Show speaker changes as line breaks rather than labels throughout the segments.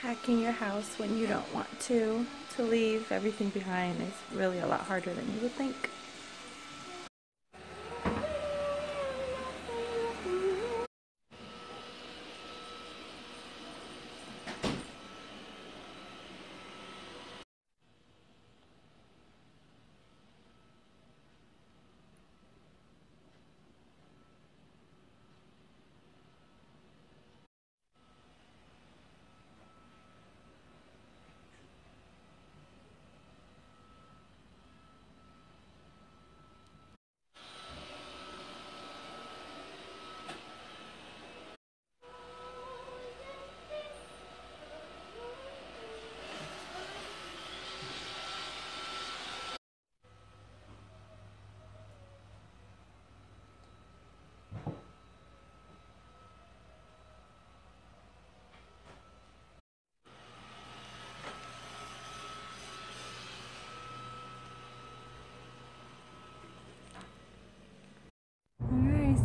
Packing your house when you don't want to leave everything behind is really a lot harder than you would think.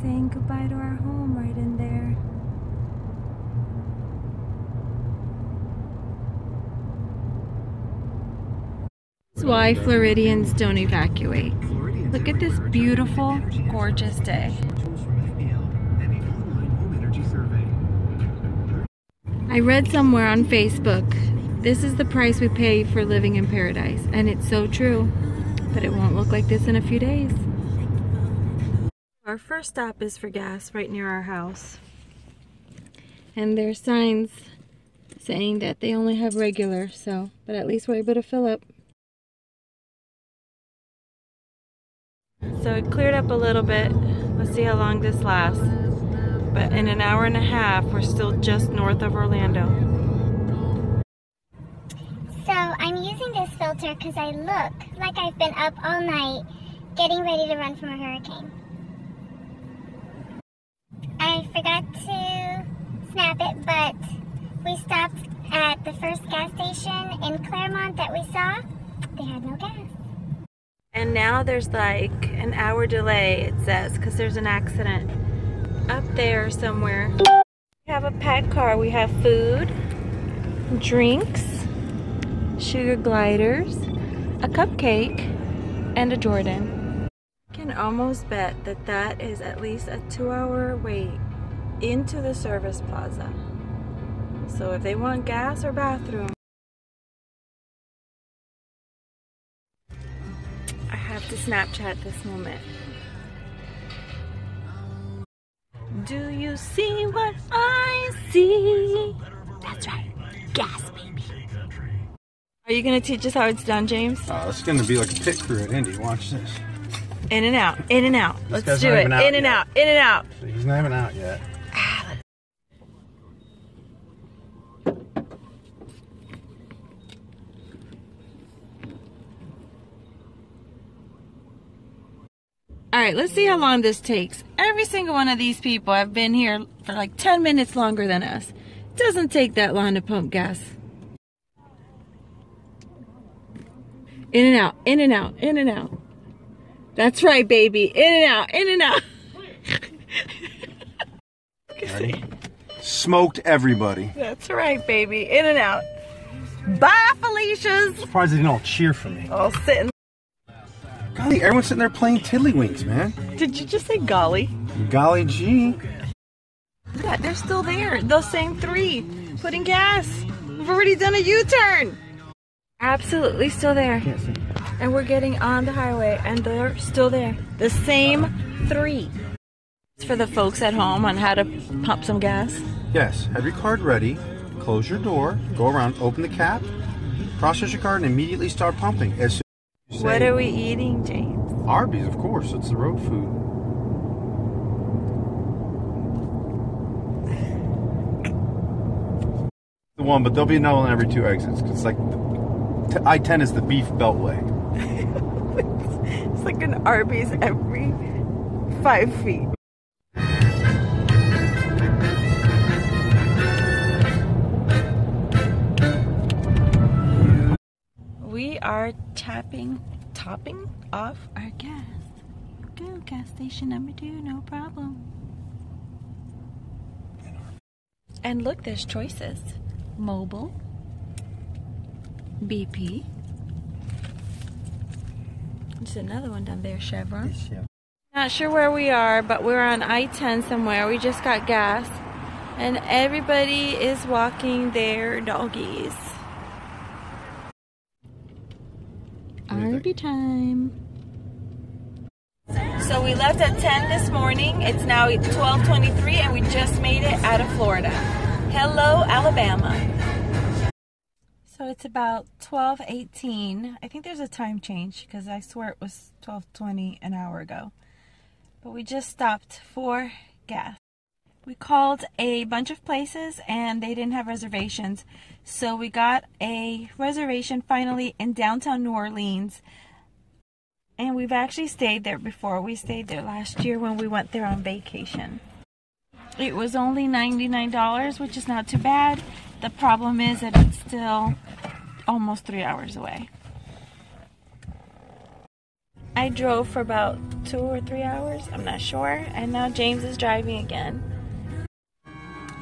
Saying goodbye to our home right in there. That's why Floridians don't evacuate. Look at this beautiful, gorgeous day. I read somewhere on Facebook, this is the price we pay for living in paradise. And it's so true, but it won't look like this in a few days. Our first stop is for gas right near our house. And there's signs saying that they only have regular, but at least we're able to fill up. So it cleared up a little bit. Let's see how long this lasts. But in an hour and a half, we're still just north of Orlando.
So I'm using this filter because I look like I've been up all night getting ready to run from a hurricane. I forgot to snap it, but we stopped at the first gas station in Claremont that we saw. They had no gas.
And now there's like an hour delay, it says, because there's an accident up there somewhere. We have a packed car. We have food, drinks, sugar gliders, a cupcake, and a Jordan. I can almost bet that that is at least a 2-hour wait into the service plaza. So if they want gas or bathroom, I have to Snapchat this moment. Do you see what I see? That's right, gas baby. Are you gonna teach us how it's done, James?
Oh, it's gonna be like a pit crew at Indy. Watch this.
In and out, in and out. Let's do it. In and out, in and out.
He's not even out yet.
All right, let's see how long this takes. Every single one of these people have been here for like 10 minutes longer than us. It doesn't take that long to pump gas. In and out, in and out, in and out. That's right, baby. In and out, in and out.
Ready? Smoked everybody.
That's right, baby. In and out. Bye, Felicia's.
Surprised they didn't all cheer for me.
All sitting.
Golly, everyone's sitting there playing tiddlywinks, man.
Did you just say golly?
Golly gee.
Yeah, they're still there. Those same three. Putting gas. We've already done a U-turn. Absolutely still there.
Can't see.
And we're getting on the highway and they're still there. The same three. It's for the folks at home on how to pump some gas.
Yes, have your card ready, close your door, go around, open the cap, process your card, and immediately start pumping. As soon as you say,
what are we eating, James?
Arby's, of course. It's the road food. The one, but there'll be another one every 2 exits. Cause it's like I-10 is the beef beltway.
It's like an Arby's every 5 feet. We are topping off our gas. Go, gas station number 2, no problem. And look, there's choices. Mobile, BP. There's another one down there, Chevron. Not sure where we are, but we're on I-10 somewhere. We just got gas. And everybody is walking their doggies. Arby time. So we left at 10 this morning. It's now 12:23 and we just made it out of Florida. Hello, Alabama. So it's about 12:18. I think there's a time change because I swear it was 12:20 an hour ago. But we just stopped for gas. We called a bunch of places and they didn't have reservations. So we got a reservation finally in downtown New Orleans. And we've actually stayed there before. We stayed there last year when we went there on vacation. It was only $99, which is not too bad. The problem is that it's still almost 3 hours away. I drove for about 2 or 3 hours, I'm not sure. And now James is driving again.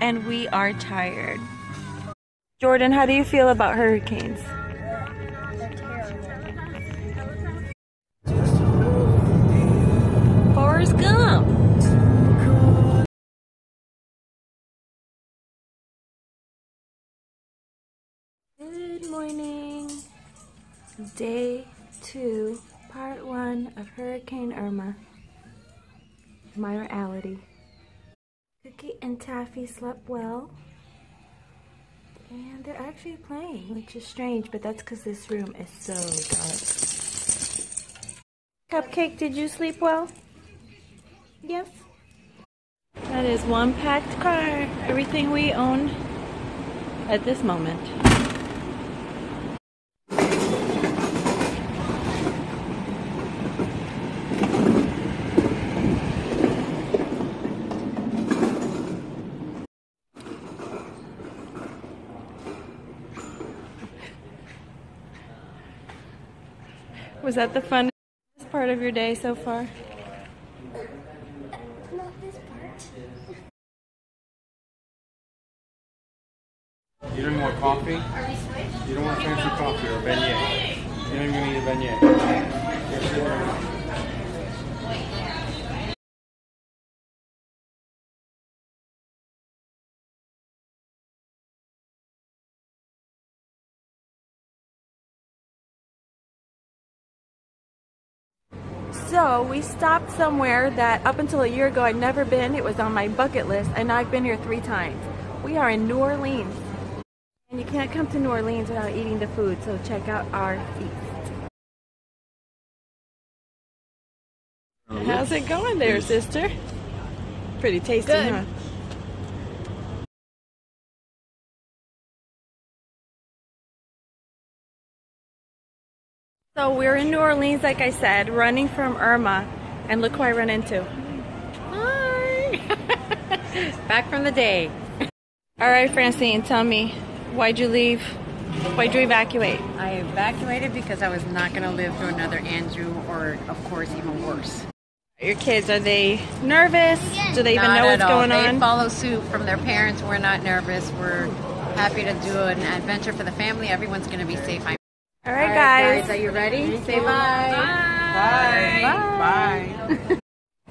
And we are tired. Jordan, how do you feel about hurricanes? Forrest Gump. Good morning. Day 2, part 1 of Hurricane Irma. Mayra Etayo. Cookie and Taffy slept well. And they're actually playing, which is strange, but that's because this room is so dark. Cupcake, did you sleep well? Yes. That is one packed car. Everything we own at this moment. Was that the funnest part of your day so far?
Not this part.
You don't want coffee?
Are we switched?
You don't want fancy coffee or beignet. You don't even need a beignet.
So we stopped somewhere that up until a year ago I'd never been. It was on my bucket list and I've been here 3 times. We are in New Orleans. And you can't come to New Orleans without eating the food, so check out our feast. How's it going there, sister? Pretty tasty,
Good.
huh? So we're in New Orleans, like I said, running from Irma, and look who I run into.
Hi! Back from the day.
All right, Francine, tell me, why'd you leave? Why'd you evacuate?
I evacuated because I was not going to live through another Andrew, or of course even worse.
Your kids, are they nervous? Do they even know what's going on?
They follow suit from their parents. We're not nervous. We're happy to do an adventure for the family. Everyone's going to be safe.
All right, guys.
Are you ready? Say bye.
Bye.
Bye.
So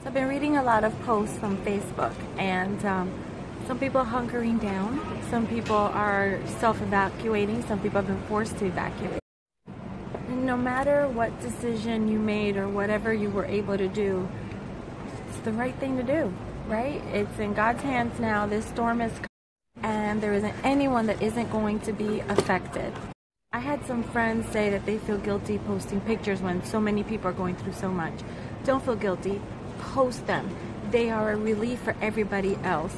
I've been reading a lot of posts from Facebook, and some people are hunkering down. Some people are self-evacuating. Some people have been forced to evacuate. And no matter what decision you made or whatever you were able to do, it's the right thing to do, right? It's in God's hands now. This storm is coming, and there isn't anyone that isn't going to be affected. I had some friends say that they feel guilty posting pictures when so many people are going through so much. Don't feel guilty. Post them. They are a relief for everybody else.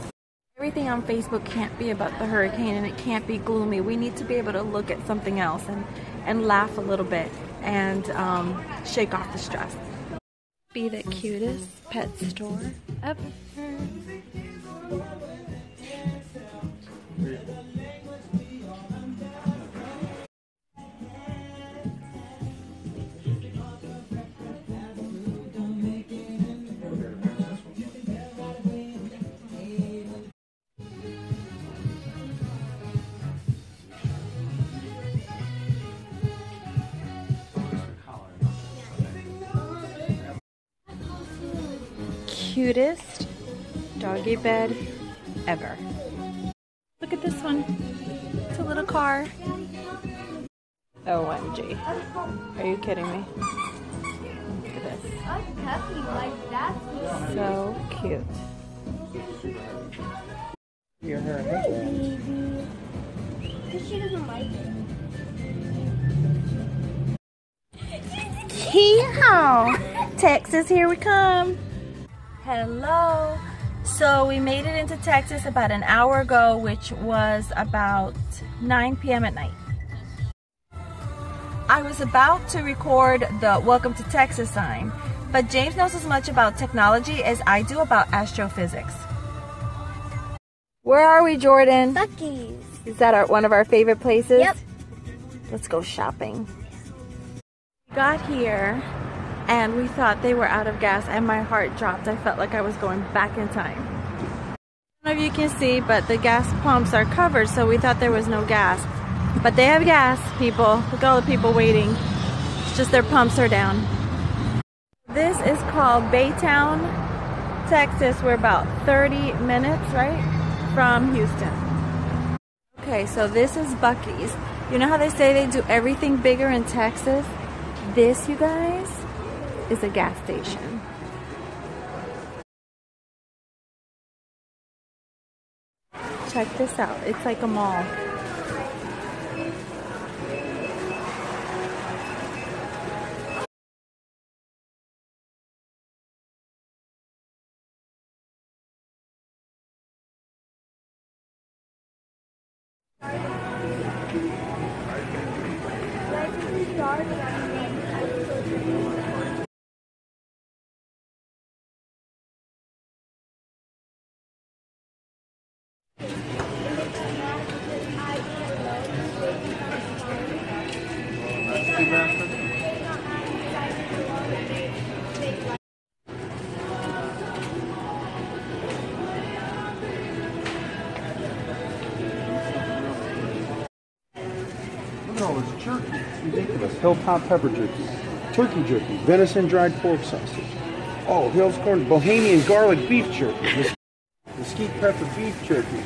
Everything on Facebook can't be about the hurricane, and it can't be gloomy. We need to be able to look at something else and laugh a little bit and shake off the stress. Be the cutest pet store ever. cutest doggy bed ever. Look at this one. It's a little car. OMG. Are you kidding me? Look at this. So cute.
You're her.
She doesn't like it.
Hee-haw! Texas, here we come. Hello. So we made it into Texas about an hour ago, which was about 9 p.m. at night. I was about to record the Welcome to Texas sign, but James knows as much about technology as I do about astrophysics. Where are we, Jordan?
Buc-ee's.
Is that one of our favorite places?
Yep.
Let's go shopping. We got here and we thought they were out of gas and my heart dropped. I felt like I was going back in time. I don't know if you can see, but the gas pumps are covered, so we thought there was no gas. But they have gas, people. Look at all the people waiting. It's just their pumps are down. This is called Baytown, Texas. We're about 30 minutes, right, from Houston. Okay, so this is Buc-ee's. You know how they say they do everything bigger in Texas? This, you guys, is a gas station. Check this out. It's like a mall.
Look at all this jerky. It's ridiculous. Hilltop pepper jerky, turkey jerky, venison dried pork sausage. Oh, Hill's corn, Bohemian garlic beef jerky, mesquite pepper beef jerky,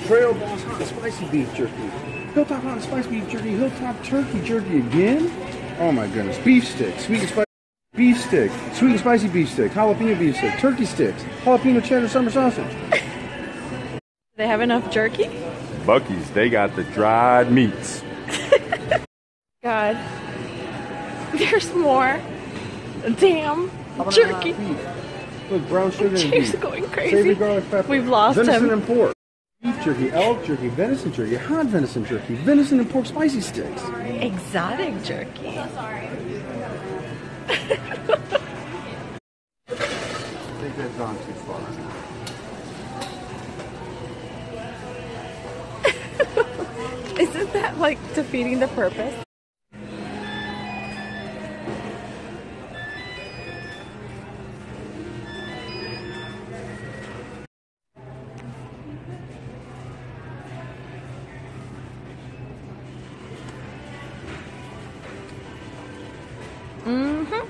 Trail Boss hot and spicy beef jerky, Hilltop hot and spicy beef jerky, Hilltop turkey jerky again. Oh my goodness. Beef stick, sweet and spicy beef stick, sweet and spicy beef stick, jalapeno beef stick, turkey sticks, jalapeno cheddar summer sausage.
Do they have enough jerky?
Buc-ee's, they got the dried meats.
God. There's more. Damn. Jerky.
Look, brown sugar and
James
beef.
going crazy.
Savory garlic pepper.
We've lost
venison
him.
and pork. Beef jerky, elk jerky, venison jerky, hot venison jerky, venison and pork spicy sticks.
Exotic jerky.
I think they've gone too far.
Isn't that like defeating the purpose? Mm-hmm.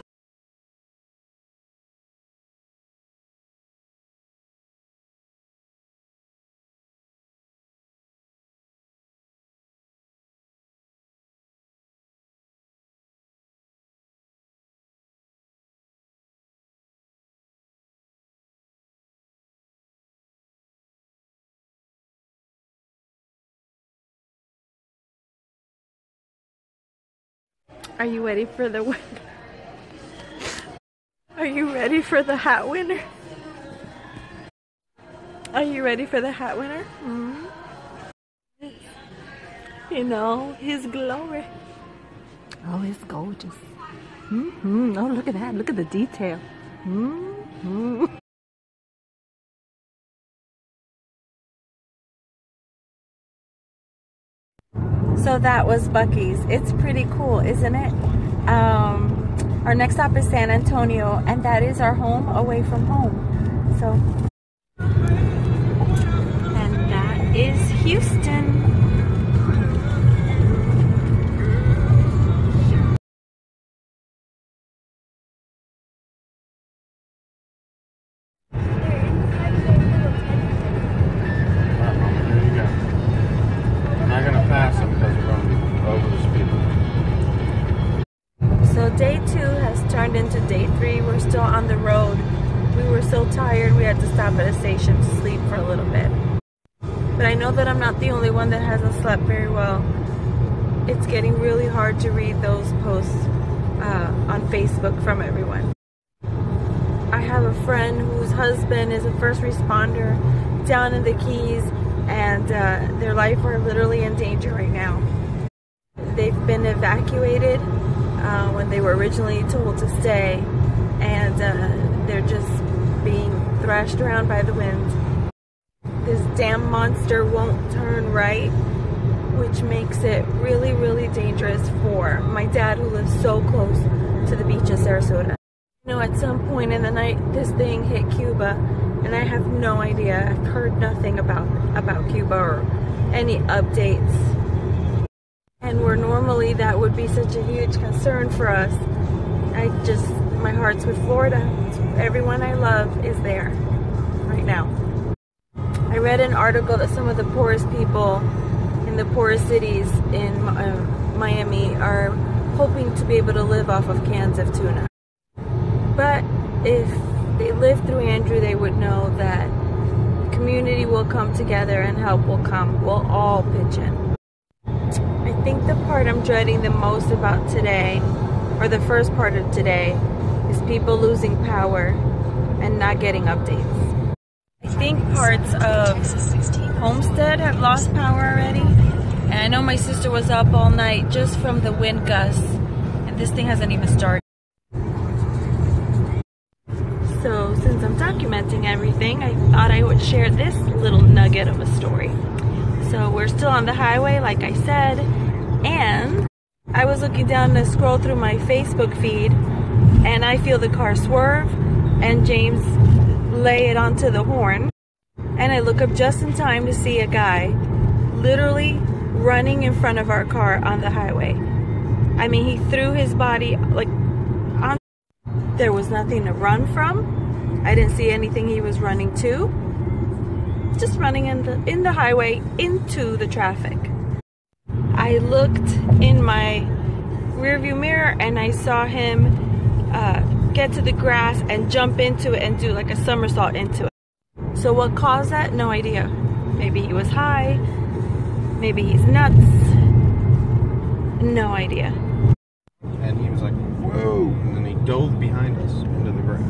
Are you ready for the win? Are you ready for the hat winner? Are you ready for the hat winner? Mm-hmm. You know, his glory. Oh, it's gorgeous. Mm-hmm. Oh, look at that. Look at the detail. Mm-hmm. So that was Buc-ee's. It's pretty cool, isn't it? Our next stop is San Antonio, and that is our home away from home. So, and that is Houston. 2 has turned into day 3. We're still on the road. We were so tired we had to stop at a station to sleep for a little bit. But I know that I'm not the only one that hasn't slept very well. It's getting really hard to read those posts on Facebook from everyone. I have a friend whose husband is a first responder down in the Keys, and their life are literally in danger right now. They've been evacuated when they were originally told to stay, and they're just being thrashed around by the wind. This damn monster won't turn right, which makes it really, really dangerous for my dad, who lives so close to the beach of Sarasota. You know, at some point in the night, this thing hit Cuba, and I have no idea. I've heard nothing about Cuba or any updates. And where normally that would be such a huge concern for us, my heart's with Florida. Everyone I love is there right now. I read an article that some of the poorest people in the poorest cities in Miami are hoping to be able to live off of cans of tuna. But if they lived through Andrew, they would know that the community will come together and help will come. We'll all pitch in. I think the part I'm dreading the most about today, or the first part of today, is people losing power and not getting updates. I think parts of Homestead have lost power already. And I know my sister was up all night just from the wind gusts, and this thing hasn't even started. So since I'm documenting everything, I thought I would share this little nugget of a story. So we're still on the highway, like I said, and I was looking down to scroll through my Facebook feed, and I feel the car swerve, and James lay it onto the horn, and I look up just in time to see a guy literally running in front of our car on the highway. I mean, he threw his body like on. There was nothing to run from. I didn't see anything he was running to. Just running in the highway into the traffic. I looked in my rearview mirror and I saw him get to the grass and jump into it and do like a somersault into it. So what caused that? No idea. Maybe he was high. Maybe he's nuts. No idea.
And he was like, whoa, and then he dove behind us into the grass.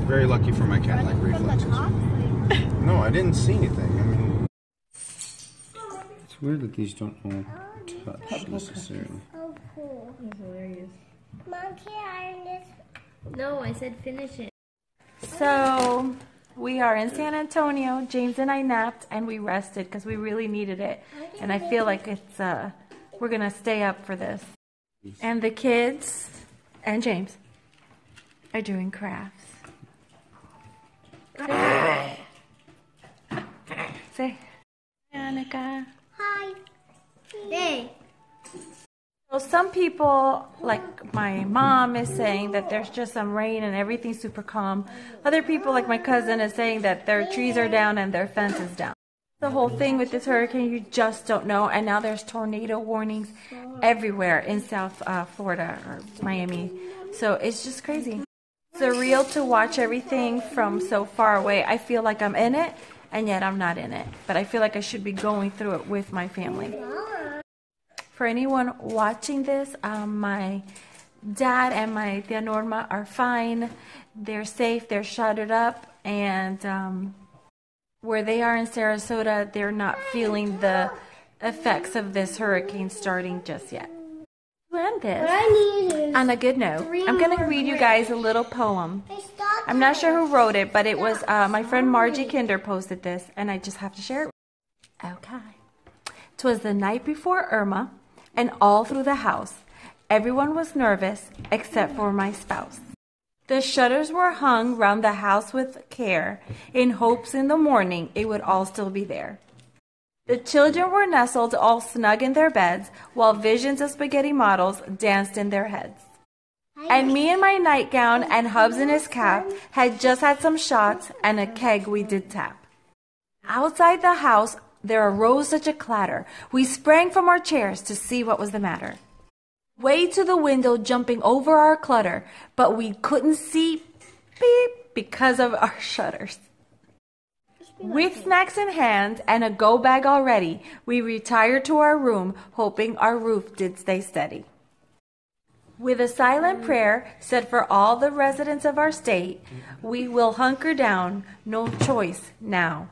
Very lucky for my cat-like reflexes. No, I didn't see anything. I mean, it's weird that these don't all touch necessarily.
Oh, cool.
That's hilarious.
Mom, can I iron this?
No, I said finish it.
So we are in San Antonio. James and I napped and we rested because we really needed it. And I feel like it's we're gonna stay up for this. And the kids and James are doing crafts. Say, Annika.
Hi. Hey.
So some people, like my mom, is saying that there's just some rain and everything's super calm. Other people, like my cousin, is saying that their trees are down and their fence is down. The whole thing with this hurricane, you just don't know. And now there's tornado warnings everywhere in South Florida or Miami. So it's just crazy. Surreal to watch everything from so far away. I feel like I'm in it, and yet I'm not in it. But I feel like I should be going through it with my family. For anyone watching this, my dad and my tia Norma are fine. They're safe. They're shuttered up. And where they are in Sarasota, they're not feeling the effects of this hurricane starting just yet. To end this on a good note, I'm going to read you guys a little poem. I'm not sure who wrote it, but it was my friend Margie Kinder posted this, and I just have to share it. Okay. 'Twas the night before Irma, and all through the house, everyone was nervous except for my spouse. The shutters were hung round the house with care, in hopes in the morning it would all still be there. The children were nestled all snug in their beds, while visions of spaghetti models danced in their heads. And me in my nightgown and Hubs in his cap had just had some shots and a keg we did tap. Outside the house there arose such a clatter, we sprang from our chairs to see what was the matter. way to the window, jumping over our clutter, but we couldn't see beep because of our shutters. With snacks in hand and a go bag already, we retired to our room, hoping our roof did stay steady. With a silent prayer said for all the residents of our state, we will hunker down, no choice now.